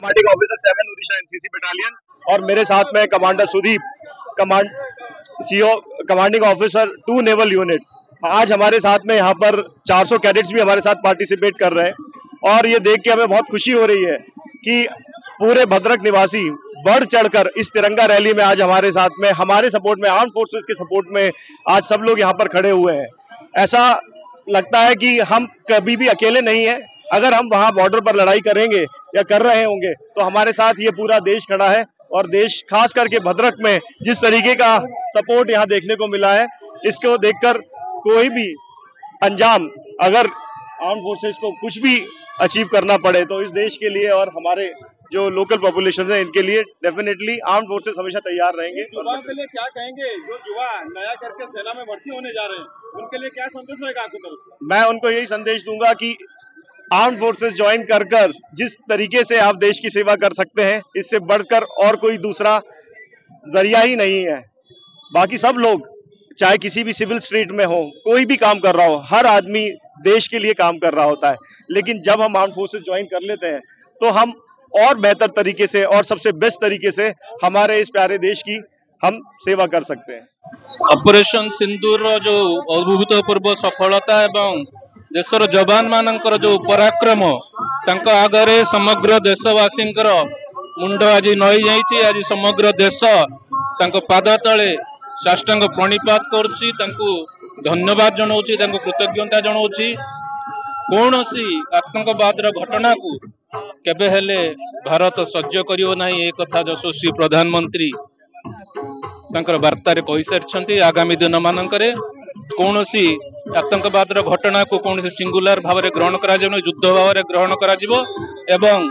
Commanding officer 7 Orissa NCC battalion और मेरे साथ में commander Sudeep command CO commanding officer 2 naval unit. आज हमारे साथ में यहाँ पर 400 कैडेट्स भी हमारे साथ पार्टिसिपेट कर रहे हैं और ये देख के हमें बहुत खुशी हो रही है कि पूरे भद्रक निवासी बढ़ चढ़कर इस तिरंगा रैली में आज हमारे साथ में हमारे सपोर्ट में आर्म फोर्सेस के सपोर्ट में आज सब लोग यहाँ पर खड़े हुए हैं। ऐसा लगता है कि हम कभी भी अकेले नहीं हैं। अगर हम वहां बॉर्डर पर लड़ाई करेंगे या कर रहे होंगे तो हमारे साथ ये पूरा देश खड़ा है और देश खास करके भद्रक में जिस तरीके का सपोर्ट यहाँ देखने को मिला है, इसको देखकर कोई भी अंजाम अगर आर्म फोर्सेस को कुछ भी अचीव करना पड़े तो इस देश के लिए और हमारे जो लोकल पॉपुलेशन है इनके लिए डेफिनेटली आर्म फोर्सेस हमेशा तैयार रहेंगे। युवाओं के लिए क्या कहेंगे जो युवा नया करके सेना में भर्ती होने जा रहे हैं, उनके लिए क्या संदेश रहेगा आपकी तरफ से? मैं उनको यही संदेश दूंगा कि आर्म फोर्सेस ज्वाइन कर जिस तरीके से आप देश की सेवा कर सकते हैं, इससे बढ़कर और कोई दूसरा जरिया ही नहीं है। बाकी सब लोग चाहे किसी भी सिविल स्ट्रीट में हो, कोई भी काम कर रहा हो, हर आदमी देश के लिए काम कर रहा होता है, लेकिन जब हम आर्म फोर्सेस ज्वाइन कर लेते हैं तो हम और बेहतर तरीके से और सबसे बेस्ट तरीके से हमारे इस प्यारे देश की हम सेवा कर सकते हैं। ऑपरेशन सिंदूर जो अभूतपूर्व सफलता एवं देशर जवान मानकर जो पराक्रम तांका आगरे समग्र देशवासी मुंड आज नई जाइए। आज समग्र देश तांको पाद तले साष्टांग प्रणिपात करुच्ची, धन्यवाद जनाऊँची, कृतज्ञता जनाऊँची। कौन सी आतंकवाद घटना को केबे हेले भारत सह्य करियो नाही, एक कथा यशस्वी प्रधानमंत्री तांकर वार्ता रे कहि सारिछंती। आगामी दिन मानकरे कौन सी आतंकवाद घटना को कौन सिंगुलर भाव में ग्रहण करा जाए, युद्ध भाव में ग्रहण करा जिवो एवं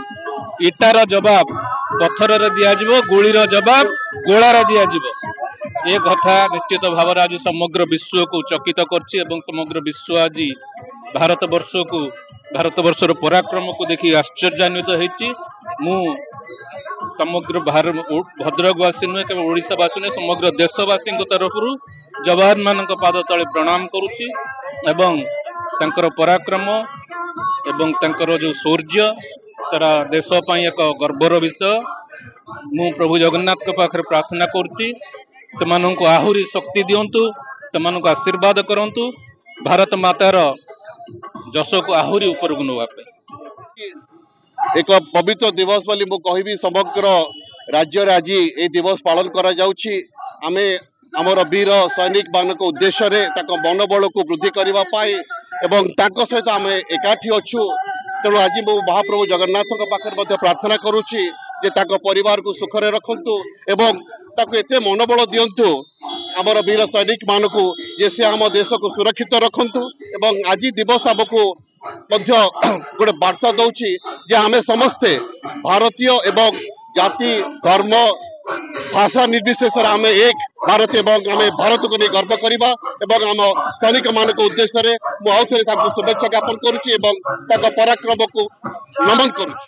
इटार जवाब पत्थर रे दिया जिवो, गुलीर जवाब गोलार दिया जिवो। ये कथा निश्चित भाव आज समग्र विश्व को चकित करछि एवं समग्र विश्व आज भारतवर्षर पराक्रम को देखि आश्चर्यान्वित होइछि। मु समग्र भद्रकवासी नुहे केवल ओडिशावासी नुहे समग्र देशवासी तरफ जवान मान पाद तले प्रणाम करुछि एवं तांकर पराक्रम एवं तांकर जो शौर्य सारा देश पई एक गर्वर विषय। मु प्रभु जगन्नाथ के पाखरे प्रार्थना करुछि सेमानंको आहुरी शक्ति दियंतु, सेमानंको आशीर्वाद करंतु, भारत मातार जश को आहुरी ऊपर को नवा पे। एक पवित्र दिवस बोली मु कहिबी। समग्र राज्य रे आज ए दिवस पालन करा जाउछि। आमे हमर वीर सैनिक मान को उद्देश्य रे ताको मनोबल को वृद्धि करबा पाए एवं ताको सहित आमे एकाठी अछु। तेणु आज मु महाप्रभु जगन्नाथ के पाखे प्रार्थना करुछि जे ताको परिवार को सुखरे रखंतु एवं ताको एते मनोबल दियंतु हमर वीर सैनिक मान को जे से आम देश को सुरक्षित रखंतु। एवं आज दिवस हमको गोटे वार्ता दौची जे आमे समस्ते भारतीय एवं जाति धर्म भाषा निर्विशेष आमे एक भारत एवं आमे भारत को नहीं गर्व करबा एवं आम सैनिक मान को उद्देश्य रे मु आउ थे शुभेच्छा ज्ञापन करुछि एवं ताको पराक्रम को नमन करुछि।